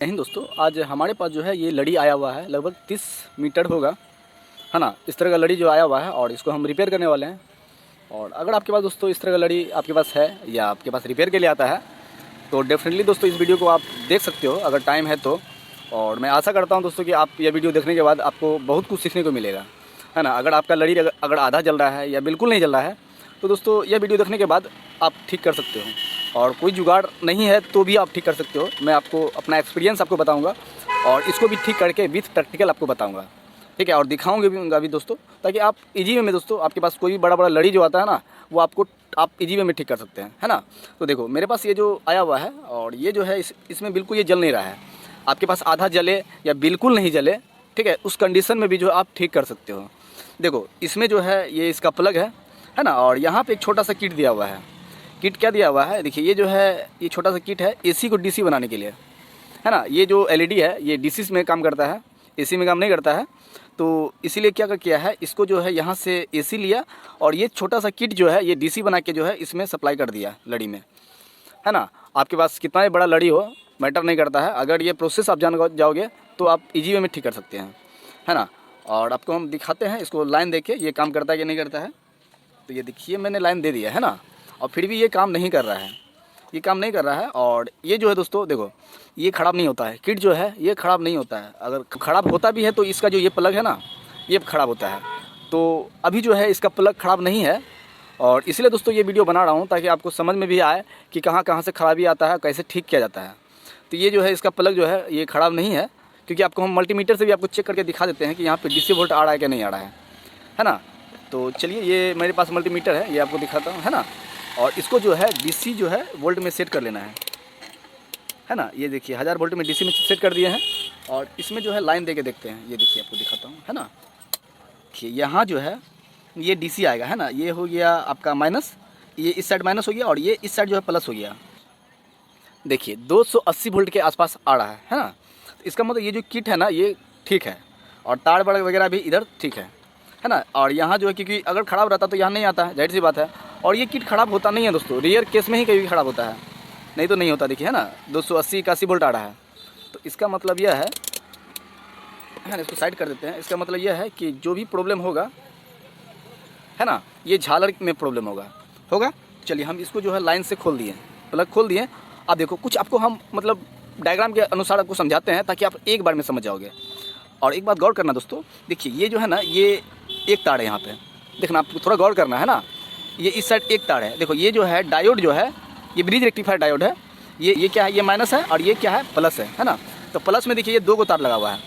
नहीं दोस्तों, आज हमारे पास जो है ये लड़ी आया हुआ है, लगभग 30 मीटर होगा, है ना। इस तरह का लड़ी जो आया हुआ है और इसको हम रिपेयर करने वाले हैं। और अगर आपके पास दोस्तों इस तरह का लड़ी आपके पास है या आपके पास रिपेयर के लिए आता है तो डेफिनेटली दोस्तों इस वीडियो को आप देख सकते हो अगर टाइम है तो। और मैं आशा करता हूँ दोस्तों कि आप ये वीडियो देखने के बाद आपको बहुत कुछ सीखने को मिलेगा, है ना। अगर आपका लड़ी अगर आधा जल रहा है या बिल्कुल नहीं जल रहा है तो दोस्तों यह वीडियो देखने के बाद आप ठीक कर सकते हो। और कोई जुगाड़ नहीं है तो भी आप ठीक कर सकते हो। मैं आपको अपना एक्सपीरियंस आपको बताऊंगा और इसको भी ठीक करके विथ प्रैक्टिकल आपको बताऊंगा, ठीक है। और दिखाऊंगे भी दोस्तों, ताकि आप इजी वे में दोस्तों आपके पास कोई भी बड़ा लड़ी जो आता है ना वो आप इजी वे में ठीक कर सकते हैं, है ना। तो देखो मेरे पास ये जो आया हुआ है और ये जो है इसमें बिल्कुल ये जल नहीं रहा है। आपके पास आधा जले या बिल्कुल नहीं जले, ठीक है, उस कंडीशन में भी जो आप ठीक कर सकते हो। देखो इसमें जो है ये इसका प्लग है ना। और यहाँ पे एक छोटा सा किट दिया हुआ है। किट क्या दिया हुआ है, देखिए ये जो है ये छोटा सा किट है एसी को डीसी बनाने के लिए, है ना। ये जो एलईडी है ये डीसी में काम करता है, एसी में काम नहीं करता है। तो इसीलिए क्या किया है, इसको जो है यहाँ से एसी लिया और ये छोटा सा किट जो है ये डीसी बना के जो है इसमें सप्लाई कर दिया लड़ी में, है ना। आपके पास कितना ही बड़ा लड़ी हो मैटर नहीं करता है, अगर ये प्रोसेस आप जान जाओगे तो आप इजी वे में ठीक कर सकते हैं, है ना। और आपको हम दिखाते हैं इसको लाइन देके ये काम करता है कि नहीं करता है। तो ये देखिए मैंने लाइन दे दिया है ना, और फिर भी ये काम नहीं कर रहा है, ये काम नहीं कर रहा है। और ये जो है दोस्तों देखो ये ख़राब नहीं होता है, किट जो है ये ख़राब नहीं होता है। अगर ख़राब होता भी है तो इसका जो ये प्लग है ना ये ख़राब होता है। तो अभी जो है इसका प्लग ख़राब नहीं है और इसलिए दोस्तों ये वीडियो बना रहा हूँ ताकि आपको समझ में भी आए कि कहाँ कहाँ से ख़राबी आता है, कैसे ठीक किया जाता है। तो ये जो है इसका प्लग जो है ये ख़राब नहीं है, क्योंकि आपको हम मल्टीमीटर से भी आपको चेक करके दिखा देते हैं कि यहाँ पे डीसी वोल्ट आ रहा है कि नहीं आ रहा है ना। तो चलिए ये मेरे पास मल्टीमीटर है, ये आपको दिखाता हूँ, है ना। और इसको जो है डीसी जो है वोल्ट में सेट कर लेना है ना। ये देखिए 1000 वोल्ट में डीसी में सेट कर दिए हैं और इसमें जो है लाइन दे के देखते हैं। ये देखिए आपको दिखाता हूँ, है ना। देखिए यहाँ जो है ये डीसी आएगा, है ना। ये हो गया आपका माइनस, ये इस साइड माइनस हो गया और ये इस साइड जो है प्लस हो गया। देखिए 280 वोल्ट के आसपास आ रहा है ना। तो इसका मतलब ये जो किट है ना ये ठीक है और तार बड़ वगैरह भी इधर ठीक है ना। और यहाँ जो है क्योंकि अगर ख़राब रहता तो यहाँ नहीं आता है, जाहिर सी बात है। और ये किट ख़राब होता नहीं है दोस्तों, रेयर केस में ही कभी ख़राब होता है, नहीं तो नहीं होता। देखिए है ना 280-81 वोल्ट आ रहा है। तो इसका मतलब यह है ना, इसको साइड कर देते हैं। इसका मतलब यह है कि जो भी प्रॉब्लम होगा, है ना, ये झालर में प्रॉब्लम होगा। चलिए हम इसको जो है लाइन से खोल दिए, प्लग खोल दिए। अब देखो कुछ आपको हम मतलब डायग्राम के अनुसार आपको समझाते हैं ताकि आप एक बार में समझ जाओगे। और एक बात गौर करना दोस्तों, देखिए ये जो है ना ये एक तार है यहाँ पे, देखना आपको थोड़ा गौर करना है ना। ये इस साइड एक तार है, देखो ये जो है डायोड जो है ये ब्रिज रेक्टिफायर डायोड है। ये क्या है, ये माइनस है और ये क्या है, प्लस है ना। तो प्लस में देखिए ये 2 गो तार लगा हुआ है।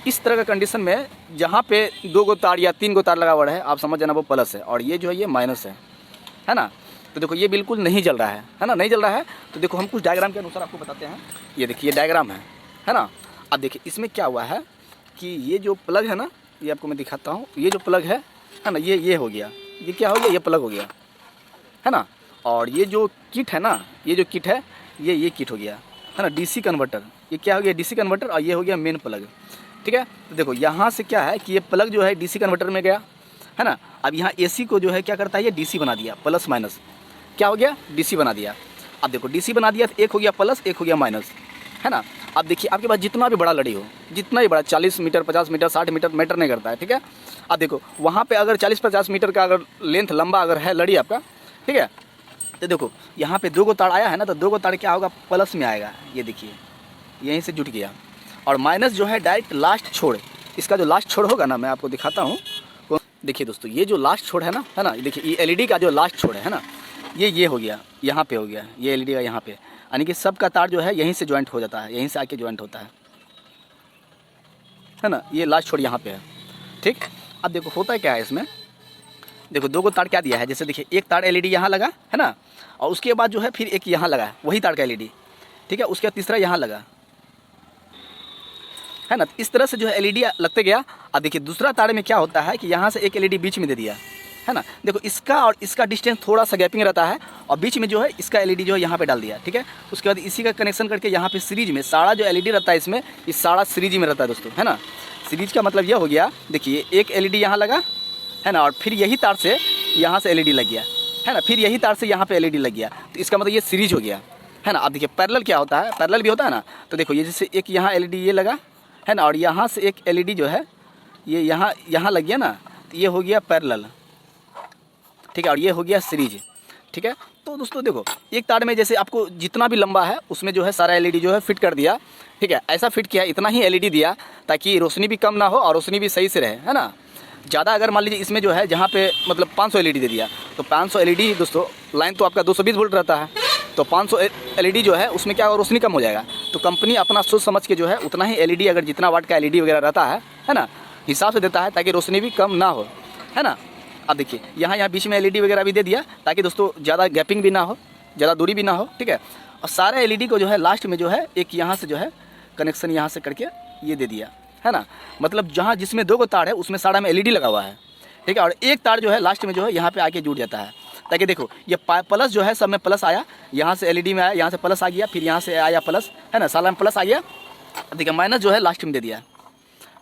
इस तरह का कंडीशन में जहाँ पे 2 गो तार या 3 गो तार लगा हुआ है आप समझ जाना वो प्लस है और ये जो है ये माइनस है ना। तो देखो ये बिल्कुल नहीं जल रहा है ना, नहीं जल रहा है। तो देखो हम कुछ डायग्राम के अनुसार आपको बताते हैं। ये देखिए ये डायग्राम है ना। अब देखिए इसमें क्या हुआ है कि ये जो प्लग है ना, ये आपको मैं दिखाता हूँ। ये जो प्लग है ना, ये हो गया, ये क्या हो गया, ये प्लग हो गया, है ना। और ये जो किट है ना, ये जो किट है ये किट हो गया, है ना, डीसी कन्वर्टर। ये क्या हो गया, डीसी कन्वर्टर, और ये हो गया मेन प्लग, ठीक है। तो देखो यहाँ से क्या है कि ये प्लग जो है डीसी कन्वर्टर में गया, है ना। अब यहाँ एसी को जो है क्या करता है, ये डीसी बना दिया, प्लस माइनस क्या हो गया, डीसी बना दिया। अब देखो डीसी बना दिया तो एक हो गया प्लस, एक हो गया माइनस, है ना। अब देखिए आपके पास जितना भी बड़ा लड़ी हो, जितना ही बड़ा 40 मीटर 50 मीटर 60 मीटर मैटर नहीं करता है, ठीक है। अब देखो वहाँ पे अगर 40-50 मीटर का अगर लेंथ लंबा अगर है लड़ी आपका, ठीक है। तो देखो यहाँ पे 2 गो तार आया है ना, तो 2 गो तार क्या होगा, प्लस में आएगा। ये देखिए यहीं से जुट गया। और माइनस जो है डायरेक्ट लास्ट छोड़, इसका जो लास्ट छोड़ होगा ना मैं आपको दिखाता हूँ। देखिए दोस्तों ये जो लास्ट छोड़ है ना, देखिए ये एलईडी का जो लास्ट छोड़ है ना, ये हो गया, यहाँ पे हो गया, ये एलईडी का यहाँ पे, यानी कि सब का तार जो है यहीं से ज्वाइंट हो जाता है, यहीं से आके ज्वाइंट होता है ना। ये लास्ट छोड़ यहाँ पे है, ठीक। अब देखो होता क्या है इसमें, देखो 2 गो तार क्या दिया है, जैसे देखिए एक तार एलईडी यहाँ लगा, है ना। और उसके बाद जो है फिर एक यहाँ लगा, वही तार का एलईडी, ठीक है। उसके बाद तीसरा यहाँ लगा, है ना। इस तरह से जो है एलईडी लगते गया। अब देखिए दूसरा तार में क्या होता है कि यहाँ से एक एलईडी बीच में दे दिया, है ना। देखो इसका और इसका डिस्टेंस थोड़ा सा गैपिंग रहता है और बीच में जो है इसका एलईडी जो है यहाँ पे डाल दिया, ठीक है। उसके बाद इसी का कनेक्शन करके यहाँ पे सीरीज में सारा जो एलईडी रहता है इसमें, ये सारा सीरीज में रहता है दोस्तों, है ना। सीरीज का मतलब यह हो गया, देखिए एक एलईडी यहाँ लगा, है ना, और फिर यही तार से यहाँ से एलईडी लग गया, है ना, फिर यही तार से यहाँ पे एलईडी लग गया। तो इसका मतलब ये सीरीज हो गया, है ना। अब देखिए पैरेलल क्या होता है, पैरेलल भी होता है ना। तो देखो ये जैसे एक यहाँ एलईडी ये लगा है ना, और यहाँ से एक एलईडी जो है ये यहाँ लग गया ना, तो ये हो गया पैरेलल, ठीक है, और ये हो गया सीरीज, ठीक है। तो दोस्तों देखो एक तार में जैसे आपको जितना भी लंबा है उसमें जो है सारा एलईडी जो है फिट कर दिया, ठीक है। ऐसा फिट किया, इतना ही एलईडी दिया ताकि रोशनी भी कम ना हो और रोशनी भी सही से रहे, है ना। ज़्यादा अगर मान लीजिए इसमें जो है जहाँ पे मतलब 500 एलईडी दे दिया, तो 500 एलईडी दोस्तों, लाइन तो आपका 220 वोल्ट रहता है, तो 500 एलईडी जो है उसमें क्या रोशनी कम हो जाएगा। तो कंपनी अपना सोच समझ के जो है उतना ही एलईडी, अगर जितना वाट का एलईडी वगैरह रहता है ना, हिसाब से देता है ताकि रोशनी भी कम ना हो, है ना। अब देखिए यहाँ बीच में एलईडी वगैरह भी दे दिया ताकि दोस्तों ज़्यादा गैपिंग भी ना हो, ज़्यादा दूरी भी ना हो, ठीक है। और सारे एलईडी को जो है लास्ट में जो है एक यहाँ से जो है कनेक्शन यहाँ से करके ये दे दिया, है ना। मतलब जहाँ जिसमें 2 तार है उसमें सारा में एलईडी लगा हुआ है, ठीक है। और एक तार जो है लास्ट में जो है यहाँ पे आके जुड़ जाता है, ताकि देखो ये प्लस जो है सब में प्लस आया, यहाँ से एलईडी में आया, यहाँ से प्लस आ गया, फिर यहाँ से आया प्लस, है ना, सारा में प्लस आ गया। देखिए माइनस जो है लास्ट में दे दिया,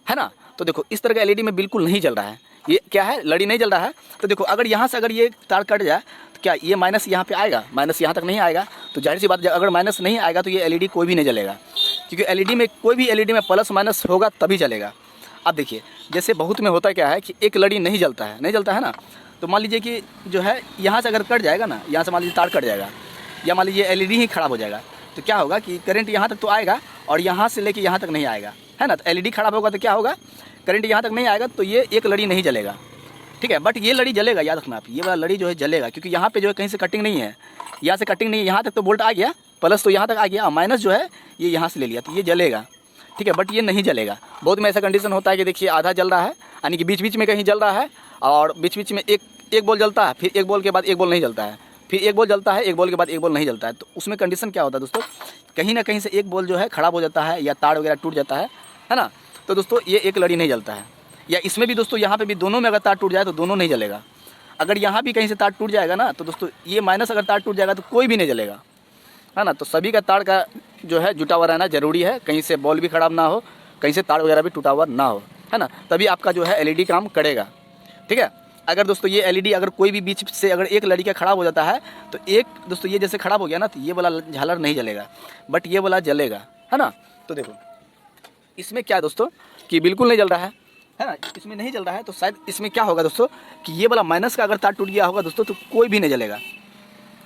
है ना। तो देखो इस तरह का एलईडी में बिल्कुल नहीं जल रहा है, ये क्या है, लड़ी नहीं जल रहा है। तो देखो अगर यहाँ से अगर ये तार कट जाए तो क्या ये माइनस यहाँ पे आएगा, माइनस यहाँ तक नहीं आएगा। तो जाहिर सी बात अगर माइनस नहीं आएगा तो ये एलईडी कोई भी नहीं जलेगा, क्योंकि एलईडी में कोई भी एलईडी में प्लस माइनस होगा तभी जलेगा। अब देखिए जैसे बहुत में होता क्या है कि एक लड़ी नहीं जलता है ना। तो मान लीजिए कि जो है यहाँ से अगर कट जाएगा ना, यहाँ से मान लीजिए तार कट जाएगा, या मान लीजिए एलईडी ही ख़राब हो जाएगा, तो क्या होगा कि करंट यहाँ तक तो आएगा और यहाँ से लेके यहाँ तक नहीं आएगा, है ना। तो एलईडी ख़राब होगा तो क्या होगा, करंट यहाँ तक नहीं आएगा, तो ये एक लड़ी नहीं जलेगा, ठीक है। बट ये लड़ी जलेगा, याद रखना आप, ये वाला लड़ी जो है जलेगा, क्योंकि यहाँ पे जो है कहीं से कटिंग नहीं है, यहाँ से कटिंग नहीं है, यहाँ तक तो वोल्ट आ गया, प्लस तो यहाँ तक आ गया, और माइनस जो है ये यहाँ से ले लिया, तो ये जलेगा, ठीक है। बट ये नहीं जलेगा। बहुत में ऐसा कंडीशन होता है कि देखिए आधा जल रहा है, यानी कि बीच बीच में कहीं जल रहा है, और बीच बीच में एक बॉल जलता है, फिर एक बॉल के बाद एक बॉल नहीं जलता है, फिर एक बॉल जलता है, एक बॉल के बाद एक बॉल नहीं जलता है। तो उसमें कंडीशन क्या होता है दोस्तों, कहीं ना कहीं से एक बॉल जो है ख़राब हो जाता है या तार वगैरह टूट जाता है ना। तो दोस्तों ये एक लड़ी नहीं जलता है। या इसमें भी दोस्तों यहाँ पे भी दोनों में अगर तार टूट जाए तो दोनों नहीं जलेगा। अगर यहाँ भी कहीं से तार टूट जाएगा ना, तो दोस्तों ये माइनस अगर तार टूट जाएगा तो कोई भी नहीं जलेगा, है ना। तो सभी का तार का जो है जुटा हुआ रहना ज़रूरी है, कहीं से बॉल भी ख़राब ना हो, कहीं से तार वगैरह भी टूटा हुआ ना हो, है ना, तभी आपका जो है एलईडी काम करेगा, ठीक है। अगर दोस्तों ये एलईडी अगर कोई भी बीच से अगर एक लड़ी का ख़राब हो जाता है, तो एक दोस्तों ये जैसे ख़राब हो गया ना, तो ये वाला झालर नहीं जलेगा, बट ये वाला जलेगा, है ना। तो देखो इसमें क्या है दोस्तों कि बिल्कुल नहीं जल रहा है ना, इसमें नहीं जल रहा है। तो शायद इसमें क्या होगा दोस्तों कि ये वाला माइनस का अगर तार टूट गया होगा दोस्तों, तो कोई भी नहीं जलेगा,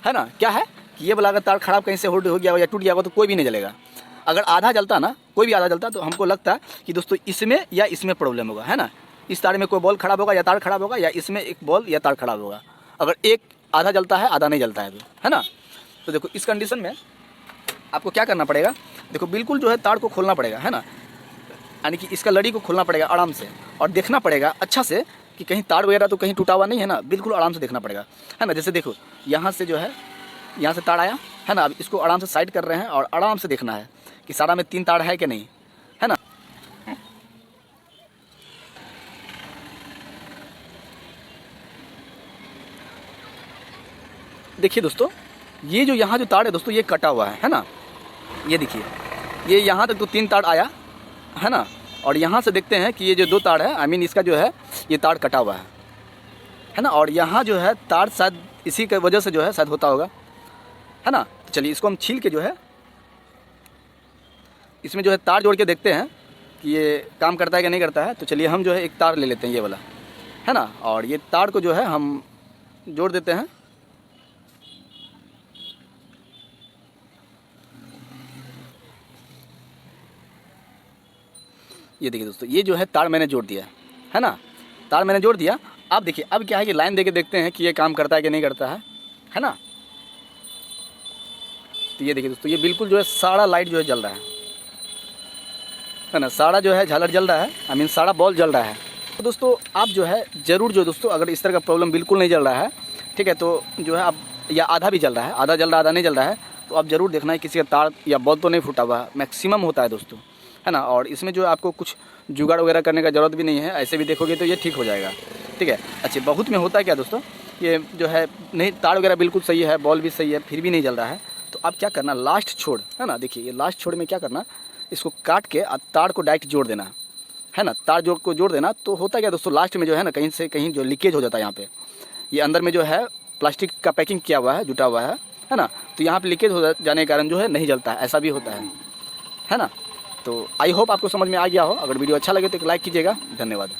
है ना। क्या है कि ये वाला अगर तार ख़राब कहीं से हो गया हो या टूट गया होगा तो कोई भी नहीं जलेगा। अगर आधा जलता ना, कोई भी आधा जलता, तो हमको लगता है कि दोस्तों इसमें या इसमें प्रॉब्लम होगा, है ना। इस तार में कोई बॉल ख़राब होगा या तार ख़राब होगा, या इसमें एक बॉल या तार ख़राब होगा। अगर एक आधा जलता है आधा नहीं जलता है ना। तो देखो इस कंडीशन में आपको क्या करना पड़ेगा, देखो बिल्कुल जो है तार को खोलना पड़ेगा, है ना, यानी कि इसका लड़ी को खोलना पड़ेगा आराम से, और देखना पड़ेगा अच्छा से कि कहीं तार वगैरह तो कहीं टूटा हुआ नहीं है ना, बिल्कुल आराम से देखना पड़ेगा, है ना। जैसे देखो यहाँ से जो है यहाँ से तार आया, है ना, अब इसको आराम से साइड कर रहे हैं और आराम से देखना है कि सारा में 3 तार है कि नहीं, है ना। देखिए दोस्तों ये जो यहाँ जो तार है दोस्तों ये कटा हुआ है ना, ये देखिए ये यहाँ तक तो 3 तार आया, है ना। और यहाँ से देखते हैं कि ये जो 2 तार है, आई मीन इसका जो है ये तार कटा हुआ है ना। और यहाँ जो है तार शायद इसी की वजह से जो है शायद होता होगा, है ना। तो चलिए इसको हम छील के जो है इसमें जो है तार जोड़ के देखते हैं कि ये काम करता है कि नहीं करता है। तो चलिए हम जो है एक तार ले लेते हैं ये वाला, है ना, और ये तार को जो है हम जोड़ देते हैं। ये देखिए दोस्तों ये जो है तार मैंने जोड़ दिया, है ना, तार मैंने जोड़ दिया। अब देखिए अब क्या है कि लाइन देके देखते हैं कि ये काम करता है कि नहीं करता है ना। तो ये देखिए दोस्तों ये बिल्कुल जो है सारा लाइट जो है जल रहा है ना, सारा जो है झालर जल रहा है, आई मीन सारा बॉल जल रहा है। तो दोस्तों आप जो है ज़रूर जो दोस्तों अगर इस तरह का प्रॉब्लम बिल्कुल नहीं जल रहा है, ठीक है, तो जो है आप या आधा भी जल रहा है, आधा जल रहा है आधा नहीं जल रहा है, तो आप ज़रूर देखना है किसी का तार या बॉल तो नहीं फूटा हुआ, मैक्सिमम होता है दोस्तों, है ना। और इसमें जो आपको कुछ जुगाड़ वगैरह करने का ज़रूरत भी नहीं है, ऐसे भी देखोगे तो ये ठीक हो जाएगा, ठीक है। अच्छा बहुत में होता है क्या दोस्तों, ये जो है नहीं तार वगैरह बिल्कुल सही है, बॉल भी सही है, फिर भी नहीं जल रहा है, तो आप क्या करना लास्ट छोड़, है ना, देखिए ये लास्ट छोड़ में क्या करना, इसको काट के तार को डायरेक्ट जोड़ देना, है ना, तार जोड़ देना। तो होता क्या दोस्तों लास्ट में जो है ना कहीं से कहीं जो लीकेज हो जाता है, यहाँ पे ये अंदर में जो है प्लास्टिक का पैकिंग किया हुआ है, जुटा हुआ है ना, तो यहाँ पे लीकेज हो जाने के कारण जो है नहीं जलता है, ऐसा भी होता है ना। तो आई होप आपको समझ में आ गया हो। अगर वीडियो अच्छा लगे तो एक लाइक कीजिएगा। धन्यवाद।